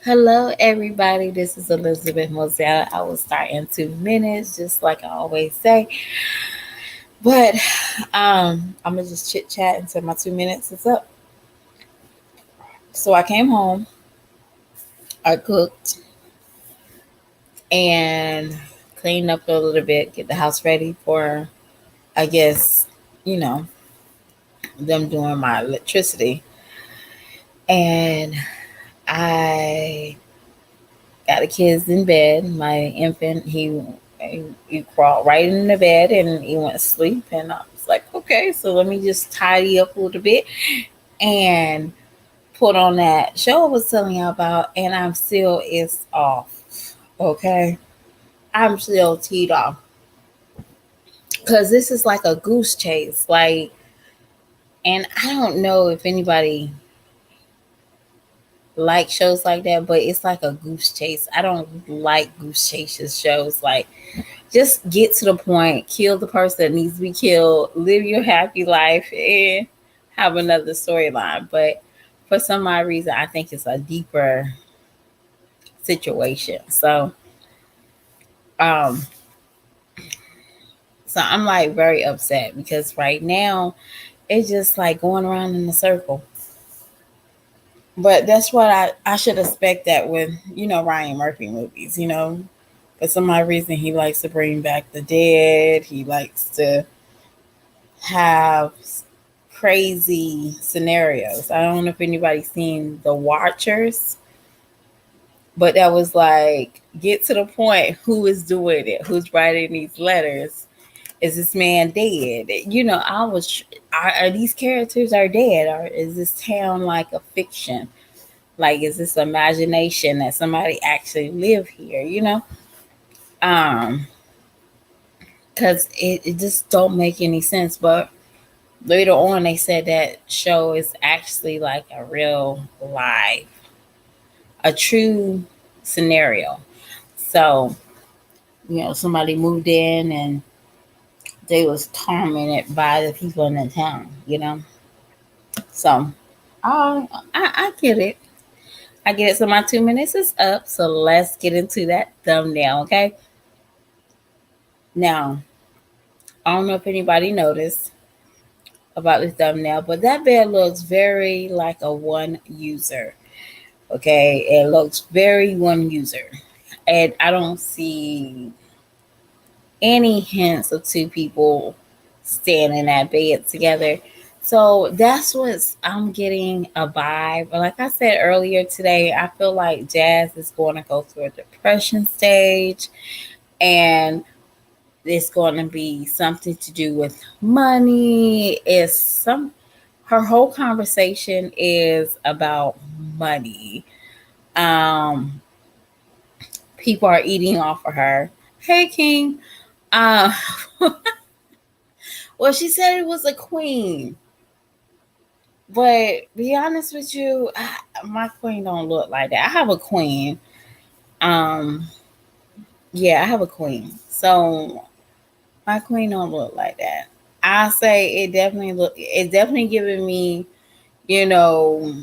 Hello, everybody. This is Elizabeth Moselle. I will start in 2 minutes, just like I always say. But I'm gonna just chit chat until my 2 minutes is up. So I came home, I cooked, and cleaned up a little bit, get the house ready for, I guess, you know, them doing my electricity. And I got the kids in bed. My infant, he crawled right in the bed and he went to sleep. And I was like, okay, so let me just tidy up a little bit and put on that show I was telling you about. And I'm still it's off. Okay, I'm still teed off because this is like a goose chase. And I don't know if anybody like shows like that, but it's like a goose chase. I don't like goose chases shows. Like, just get to the point, kill the person that needs to be killed, live your happy life, and have another storyline. But for some odd reason, I think it's a deeper situation. Um, so I'm like very upset because right now it's just like going around in a circle. But that's what I should expect that with Ryan Murphy movies. For some odd reason, he likes to bring back the dead. He likes to have crazy scenarios. I don't know if anybody's seen The Watchers, but that was like, get to the point. Who is doing it? Who's writing these letters? Is this man dead? Are these characters are dead? Or is this town like a fiction? Like, is this imagination that somebody actually live here? Um, because it just don't make any sense. But later on they said that show is actually like a real live, a true scenario. So somebody moved in and they was tormented by the people in the town. So I get it. I get it. So my 2 minutes is up, so let's get into that thumbnail. Okay, now I don't know if anybody noticed about the thumbnail, but that bed looks very like a one user. Okay, it looks very one user, and I don't see any hints of two people staying in that bed together. So that's what I'm getting a vibe. Like I said earlier today, I feel like Jazz is going to go through a depression stage, and it's going to be something to do with money. Her whole conversation is about money. Um, People are eating off of her. Hey, King. Uh, well, she said it was a queen, but be honest with you, my queen don't look like that. I have a queen. Um, yeah, I have a queen. So my queen don't look like that. I say it definitely look. It's definitely giving me, you know,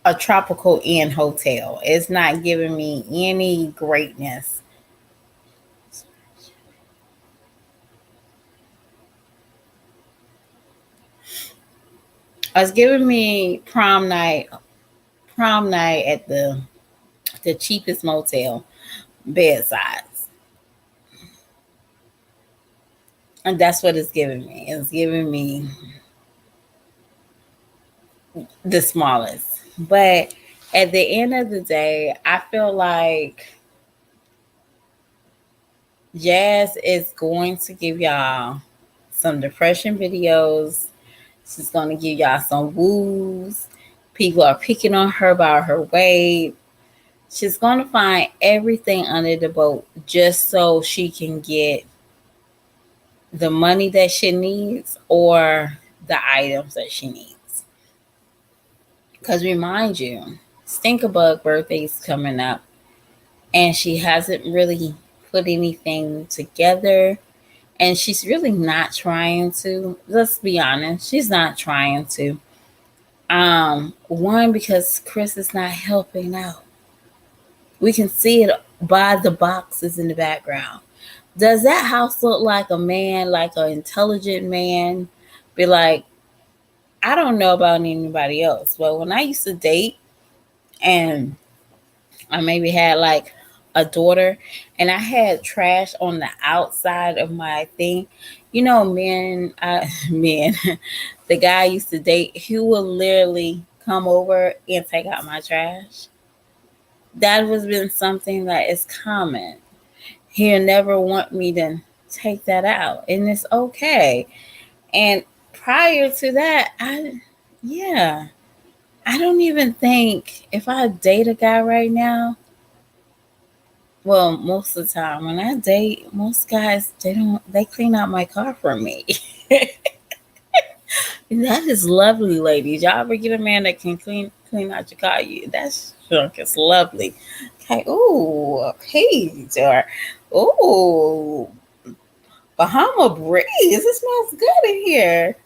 a tropical inn hotel. It's not giving me any greatness. It's giving me prom night at the cheapest motel bedsides, and that's what it's giving me. It's giving me the smallest. But at the end of the day, I feel like Jazz is going to give y'all some depression videos. She's going to give y'all some woos. People are picking on her about her weight. She's going to find everything under the boat just so she can get the money that she needs or the items that she needs. Because remind you, Stinkabug birthday's coming up, and she hasn't really put anything together. And she's really not trying to. Let's be honest, she's not trying to. One, because Chris is not helping out. We can see it by the boxes in the background. Does that house look like a man, like an intelligent man? Be like, I don't know about anybody else, but when I used to date and I maybe had like a daughter and I had trash on the outside of my thing, men, the guy I used to date, he would literally come over and take out my trash. That has been something that is common. He'll never want me to take that out, and it's okay. And prior to that, yeah, I don't even think if I date a guy right now, well, most of the time when I date, most guys they clean out my car for me. That is lovely, ladies. Y'all ever get a man that can clean out your car? That junk is lovely. Okay, ooh, a page or ooh, Bahama breeze. It smells good in here.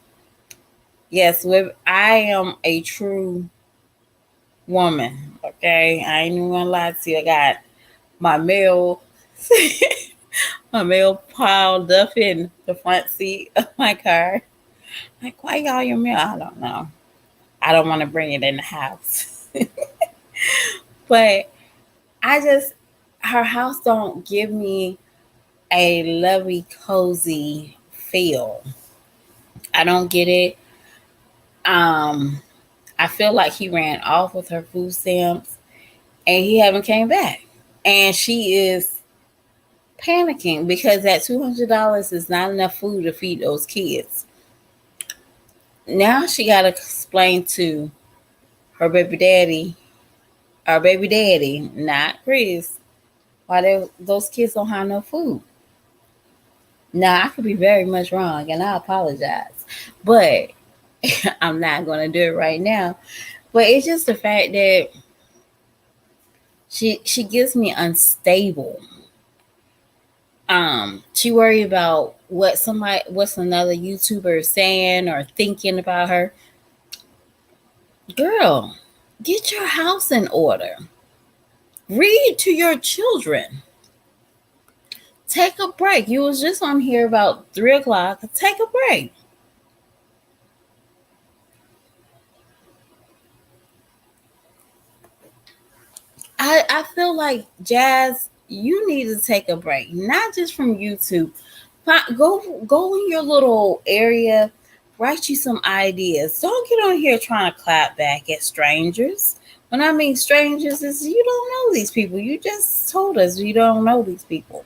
Yes, I am a true woman. Okay, I ain't even gonna lie to you. I got my mail, my mail piled up in the front seat of my car. Like, why y'all your mail? I don't know. I don't want to bring it in the house. But I just, her house don't give me a lovey, cozy feel. I don't get it. Um, I feel like he ran off with her food stamps and he haven't came back. And she is panicking because that $200 is not enough food to feed those kids. Now she got to explain to her baby daddy, our baby daddy, not Chris, why those kids don't have no food. Now, I could be very much wrong, and I apologize, but I'm not going to do it right now. But it's just the fact that she gets me unstable. She worry about what's another YouTuber is saying or thinking about her. Girl, get your house in order. Read to your children. Take a break. You was just on here about 3 o'clock. Take a break. I feel like Jazz, you need to take a break, not just from YouTube. Go in your little area, write you some ideas. Don't get on here trying to clap back at strangers. When I mean strangers, is you don't know these people. You just told us you don't know these people.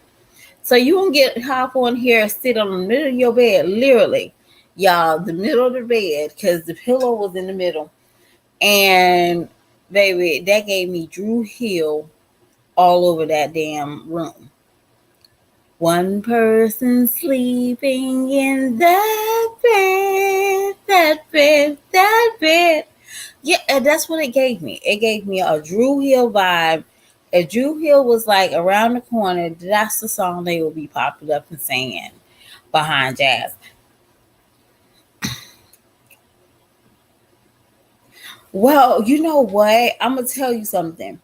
So you won't get hop on here, sit on the middle of your bed, literally, y'all, the middle of the bed, because the pillow was in the middle. And baby, that gave me Drew Hill all over that damn room. One person sleeping in that bed, that bed, that bed. Yeah, and that's what it gave me. It gave me a Drew Hill vibe. If Drew Hill was like around the corner, that's the song they would be popping up and singing behind Jazz. Well, you know what? I'm gonna tell you something.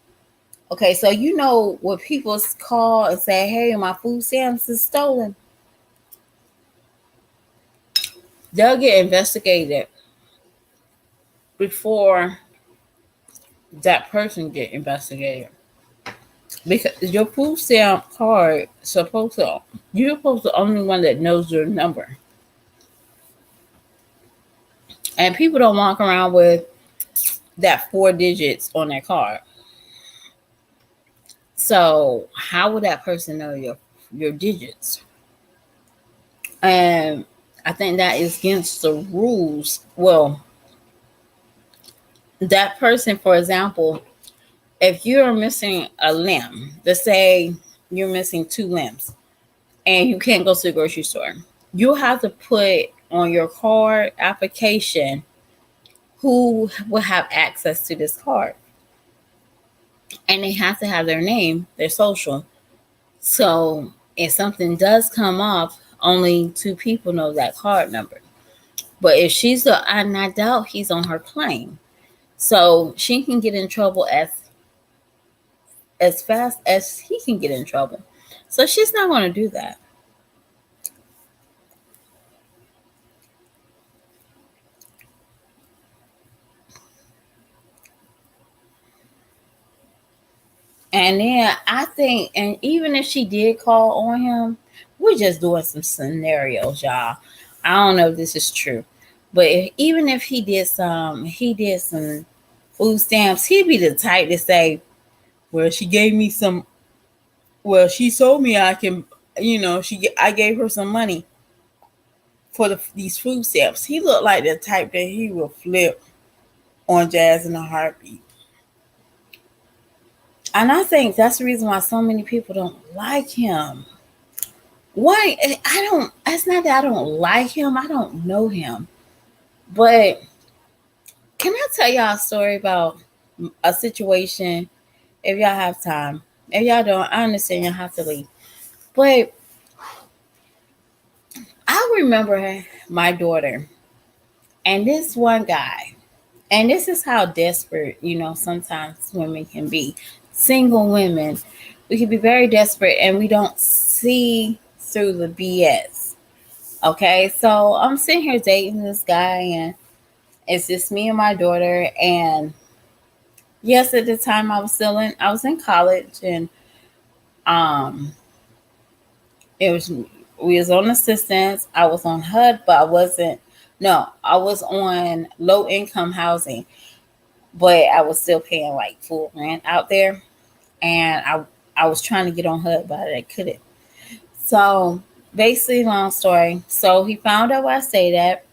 Okay, so you know when people call and say, "Hey, my food stamps is stolen," they'll get investigated before that person get investigated because your food stamp card supposed to you're supposed to the only one that knows your number, and people don't walk around with that 4 digits on their card. So how would that person know your digits? And I think that is against the rules. Well, that person, for example, if you're missing a limb, let's say you're missing 2 limbs and you can't go to the grocery store, you'll have to put on your card application who will have access to this card. And they have to have their name, their social. So if something does come off, only 2 people know that card number. But if and I doubt he's on her claim. So she can get in trouble as fast as he can get in trouble. So she's not going to do that. And then I think, and even if she did call on him, we're just doing some scenarios, y'all. I don't know if this is true, but even if he did some food stamps, he'd be the type to say, "Well, she gave me some. Well, she told me I can, I gave her some money for these food stamps." He looked like the type that he will flip on Jazz in a heartbeat. And I think that's the reason why so many people don't like him. Why? I don't, it's not that I don't like him, I don't know him. But can I tell y'all a story about a situation if y'all have time? If y'all don't, I understand y'all have to leave. But I remember my daughter and this one guy, and this is how desperate, sometimes women can be. Single women, we can be very desperate and we don't see through the BS. Okay, so I'm sitting here dating this guy, and it's just me and my daughter. And yes, at the time I was in college, and um, it was we was on assistance. I was on HUD, but I wasn't. No, I was on low income housing, but I was still paying like full rent out there, and I was trying to get on HUD, but I couldn't. So basically, long story. So he found out where I stayed at.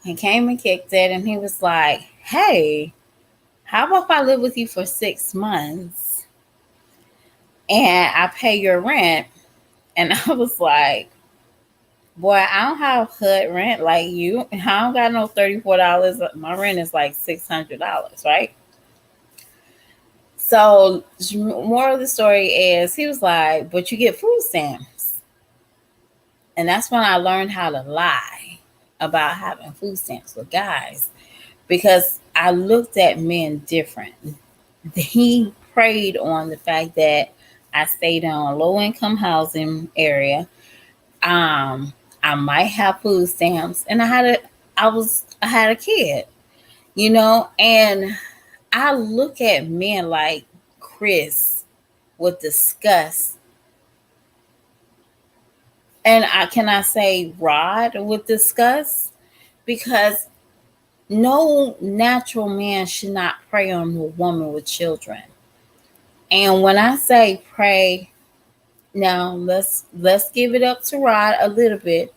He came and kicked it, and he was like, "Hey, how about if I live with you for 6 months and I pay your rent?" And I was like, "Boy, I don't have HUD rent like you. I don't got no $34. My rent is like $600, right?" So, moral of the story is, he was like, "But you get food stamps." And that's when I learned how to lie about having food stamps with guys, because I looked at men different. He preyed on the fact that I stayed in a low income housing area. I might have food stamps, and I had a kid, and I look at men like Chris with disgust, and I say Rod with disgust, because no natural man should not prey on a woman with children. And when I say pray, now let's give it up to Rod a little bit.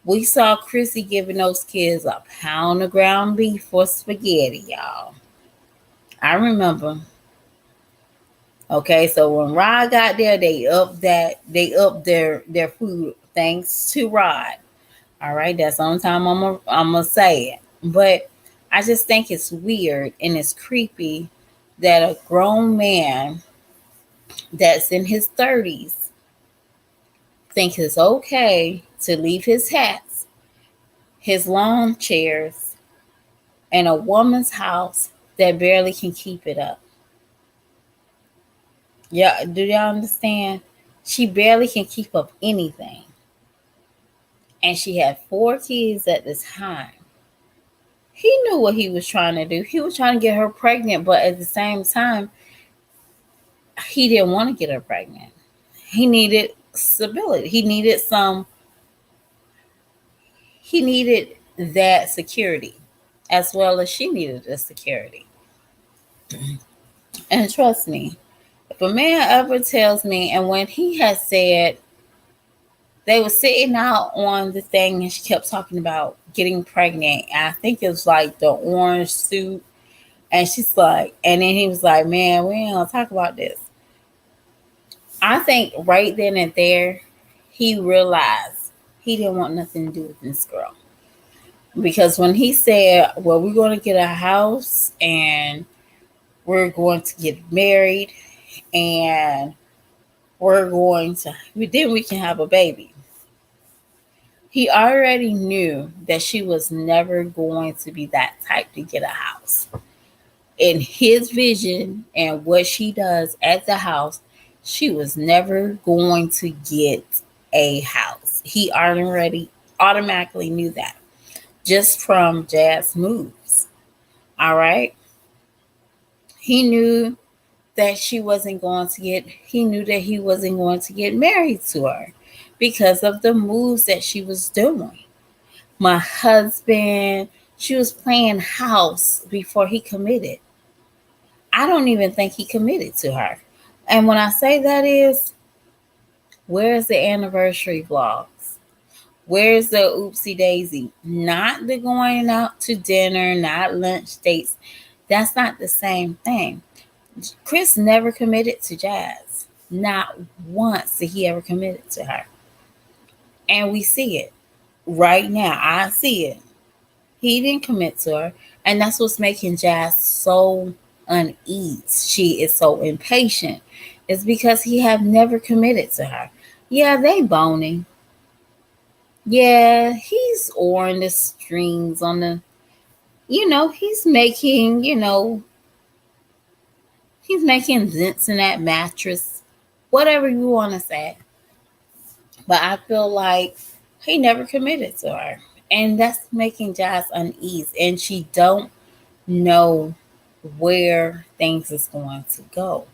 We saw Chrissy giving those kids a pound of ground beef for spaghetti, y'all. I remember. Okay, so when Rod got there, they upped their food thanks to Rod. All right, that's the only time I'm gonna say it. But I just think it's weird and it's creepy that a grown man that's in his 30s think it's okay to leave his hats, his lawn chairs, and a woman's house that barely can keep it up. Yeah, do y'all understand? She barely can keep up anything. And she had 4 kids at this time. He knew what he was trying to do. He was trying to get her pregnant, but at the same time, he didn't want to get her pregnant. He needed stability. He needed that security as well as she needed the security. And trust me, if a man ever tells me, and when he had said they were sitting out on the thing and she kept talking about getting pregnant, and I think it was like the orange suit, and she's like, and then he was like, "Man, we ain't gonna talk about this." I think right then and there, he realized he didn't want nothing to do with this girl. Because when he said, "Well, we're going to get a house and we're going to get married and then we can have a baby," He already knew that she was never going to be that type to get a house. In his vision and what she does at the house, she was never going to get a house. He already automatically knew that just from Jazz moves. All right. He knew that she wasn't going to get, he knew that he wasn't going to get married to her because of the moves that she was doing. My husband, she was playing house before he committed. I don't even think he committed to her. And when I say that is, where's the anniversary vlogs? Where's the oopsie daisy? Not the going out to dinner, not lunch dates. That's not the same thing. Chris never committed to Jazz. Not once did he ever committed to her. And we see it right now. I see it. He didn't commit to her. And that's what's making Jazz so unease. She is so impatient. It's because he have never committed to her. Yeah, they boning. Yeah, he's oring the strings on the, he's making, he's making dents in that mattress. Whatever you want to say. But I feel like he never committed to her. And that's making Jazz unease. And she don't know where things is going to go.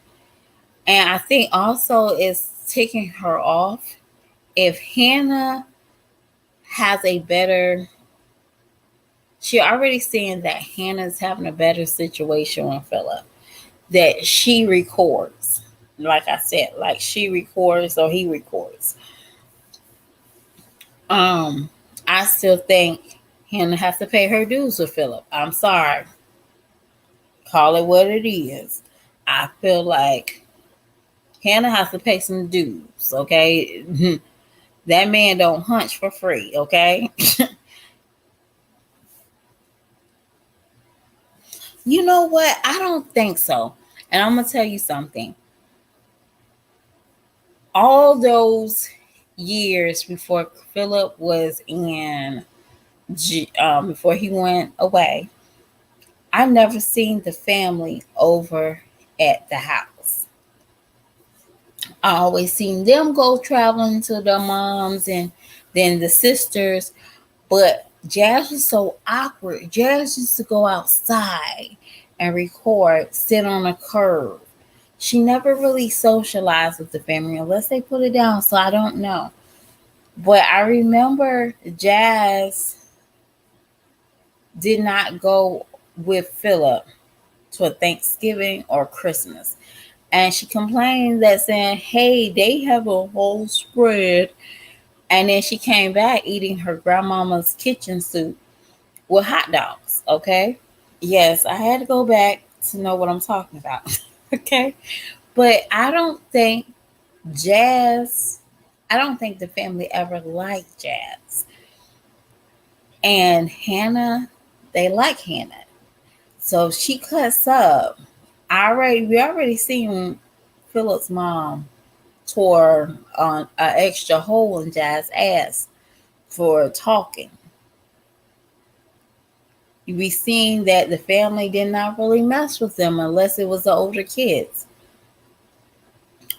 And I think also it's ticking her off if Hannah has a better, she already saying that Hannah's having a better situation with Philip, that she records. Like I said, like she records or he records. I still think Hannah has to pay her dues with Philip. I'm sorry. Call it what it is. I feel like Hannah has to pay some dues, okay? That man don't hunch for free, okay? You know what? I don't think so. And I'm going to tell you something. All those years before Philip was in, before he went away, I never seen the family over at the house. I always seen them go traveling to their moms and then the sisters. But Jazz was so awkward. Jazz used to go outside and record, sit on a curb. She never really socialized with the family unless they put it down. So I don't know. But I remember Jazz did not go with Philip to a Thanksgiving or Christmas. And she complained that saying, hey, they have a whole spread. And then she came back eating her grandmama's kitchen soup with hot dogs. Okay. Yes, I had to go back to know what I'm talking about. Okay. But Jazz, I don't think the family ever liked Jazz. And Hannah, they like Hannah. So she cuts up. We already seen Philip's mom tore on an extra hole in Jazz's ass for talking. We seen that the family did not really mess with them unless it was the older kids.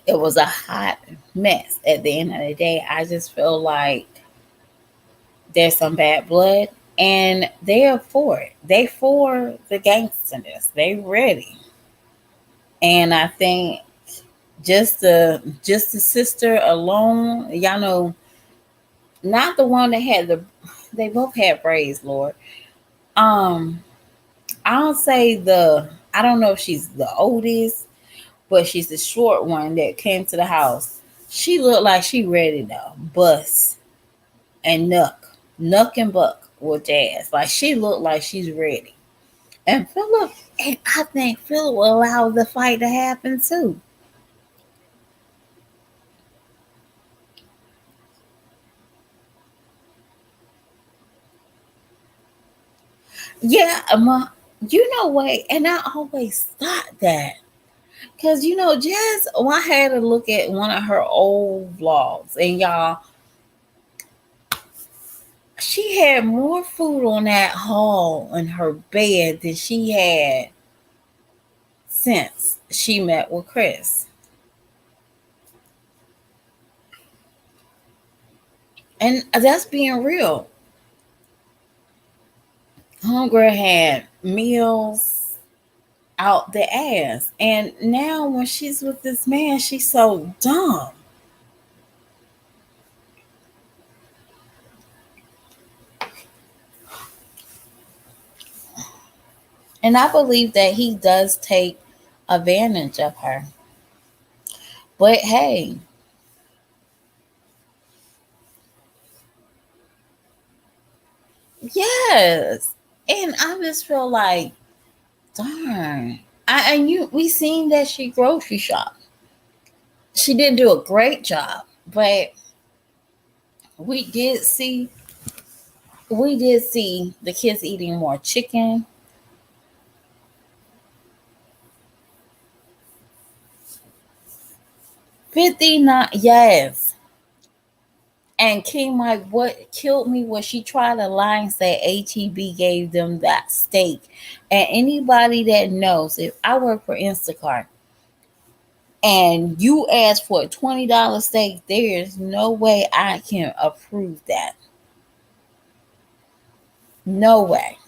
It was a hot mess at the end of the day. I just feel like there's some bad blood and they are for it. They for the gangsterness. They ready. And I think just the sister alone, y'all know, not the one that had they both had braids, Lord. Um, I don't know if she's the oldest, but she's the short one that came to the house. She looked like she ready to bust and nuck and buck with Jazz. Like she looked like she's ready. And I think Philip will allow the fight to happen too. Yeah, you know what? And I always thought that. Because, Jazz, I had to look at one of her old vlogs. And y'all, She had more food on that haul in her bed than she had since she met with Chris. And that's being real. Homegirl had meals out the ass. And now when she's with this man, she's so dumb. And I believe that he does take advantage of her. But hey, yes. And I just feel like, darn. And we seen that she grocery shop. She didn't do a great job, but we did see the kids eating more chicken. 59, yes. And King Mike, what killed me was she tried to lie and say HEB gave them that steak. And anybody that knows, if I work for Instacart and you ask for a $20 steak, there is no way I can approve that. No way.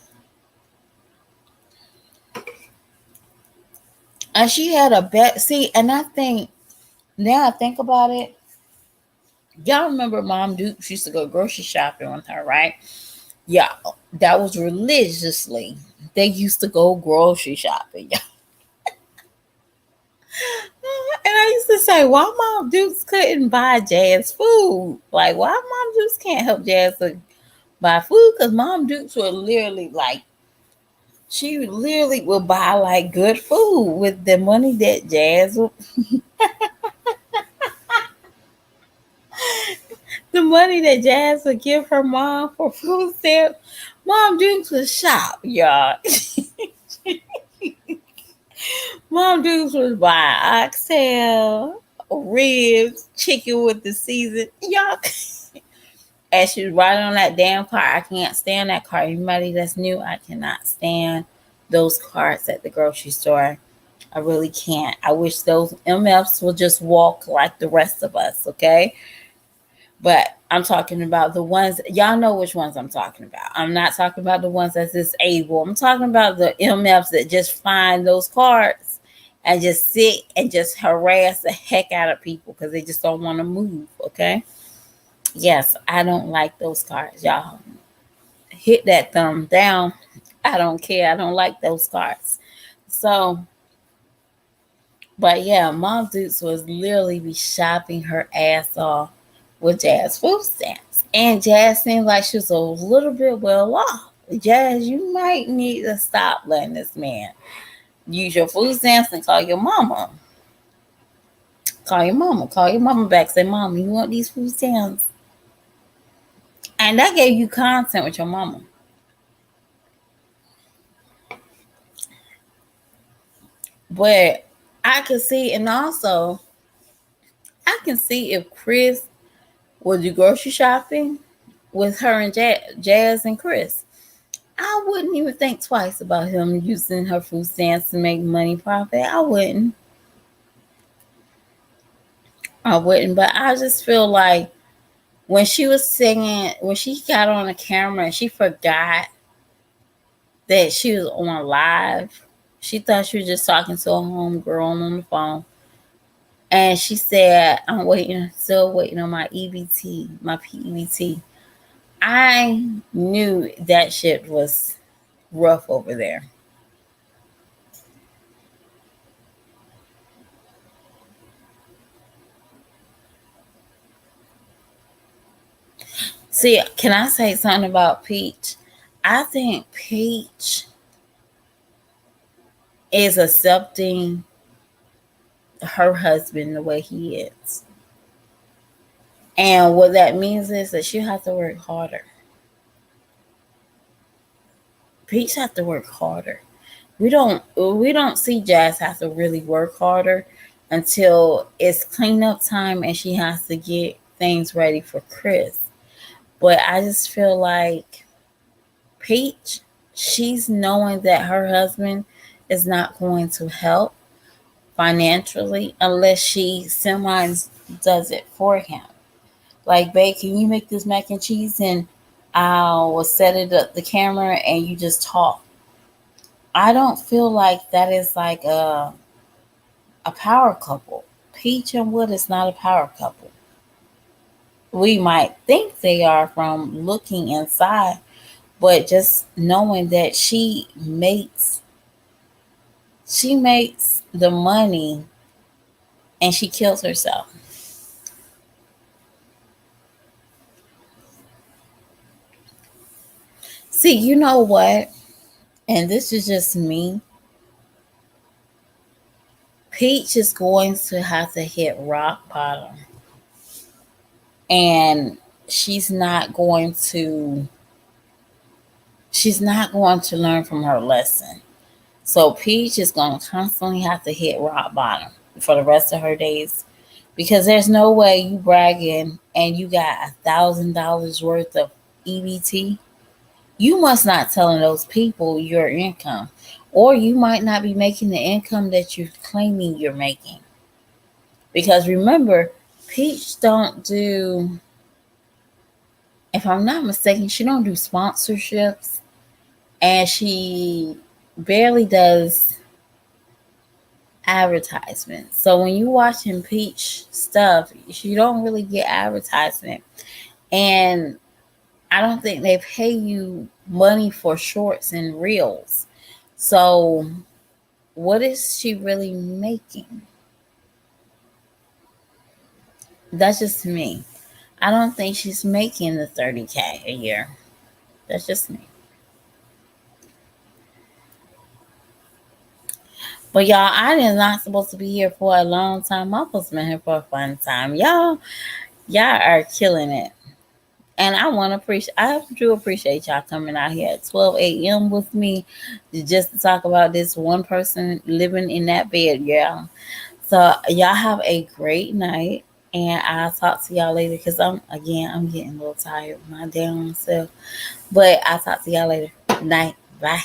And she had a bet. See, and I think now I think about it, y'all remember Mom Duke used to go grocery shopping with her, right? Yeah, that was religiously. They used to go grocery shopping. And I used to say, why Mom Dukes couldn't buy Jazz food? Like, why Mom Dukes can't help Jazz to buy food? Because Mom Dukes would literally, like, she literally would buy, like, good food with the money that Jazz would, the money that Jazz would give her mom for food stamps. Mom Dukes would shop, y'all. Mom Dukes would buy oxtail, ribs, chicken with the season. Y'all, as she was riding on that damn car, I can't stand that car. Anybody that's new, I cannot stand those carts at the grocery store. I really can't. I wish those MFs would just walk like the rest of us, okay? But I'm talking about the ones, y'all know which ones I'm talking about. I'm not talking about the ones that's disabled. I'm talking about the MFs that just find those cards and just sit and just harass the heck out of people because they just don't want to move, okay? Yes, I don't like those cards, y'all. Hit that thumb down. I don't care. I don't like those cards. So, but yeah, Mom Dukes was literally be shopping her ass off with Jazz food stamps. And Jazz seemed like she was a little bit well off. Jazz, you might need to stop letting this man use your food stamps and call your mama. Call your mama. Call your mama back. Say, Mama, you want these food stamps? And that gave you content with your mama. But I can see, and also, I can see if Chris would do grocery shopping with her and Jazz and Chris. I wouldn't even think twice about him using her food stamps to make money profit. I wouldn't. But I just feel like when she was singing, when she got on the camera and she forgot that she was on live, she thought she was just talking to a homegirl on the phone. And she said, I'm still waiting on my EBT, my PEBT. I knew that shit was rough over there. See, can I say something about Peach? I think Peach is accepting her husband the way he is. And what that means is that she has to work harder. Peach has to work harder. We don't see Jazz have to really work harder until it's cleanup time and she has to get things ready for Chris. But I just feel like Peach, she's knowing that her husband is not going to help financially unless she sometimes does it for him. Like, babe, can you make this mac and cheese and I'll set it up the camera and you just talk. I don't feel like that is like a power couple. Peach and Wood is not a power couple. We might think they are from looking inside, but just knowing that she makes the money and she kills herself. See, you know what? And this is just me. Peach is going to have to hit rock bottom, and she's not going to she's not going to learn from her lesson. So Peach is going to constantly have to hit rock bottom for the rest of her days, because there's no way you bragging and you got $1,000 worth of EBT. You must not telling those people your income, or you might not be making the income that you're claiming you're making. Because remember, Peach don't do, if I'm not mistaken, she don't do sponsorships, and she barely does advertisements. So when you watching Peach stuff, you don't really get advertisement. And I don't think they pay you money for shorts and reels. So what is she really making? That's just me. I don't think she's making the 30K a year. That's just me. But y'all, I am not supposed to be here for a long time. I'm supposed to be here for a fun time. Y'all are killing it. And I do appreciate y'all coming out here at 12 a.m. with me just to talk about this one person living in that bed, y'all. So y'all have a great night, and I'll talk to y'all later because I'm getting a little tired of my damn self. But I'll talk to y'all later. Night. Bye.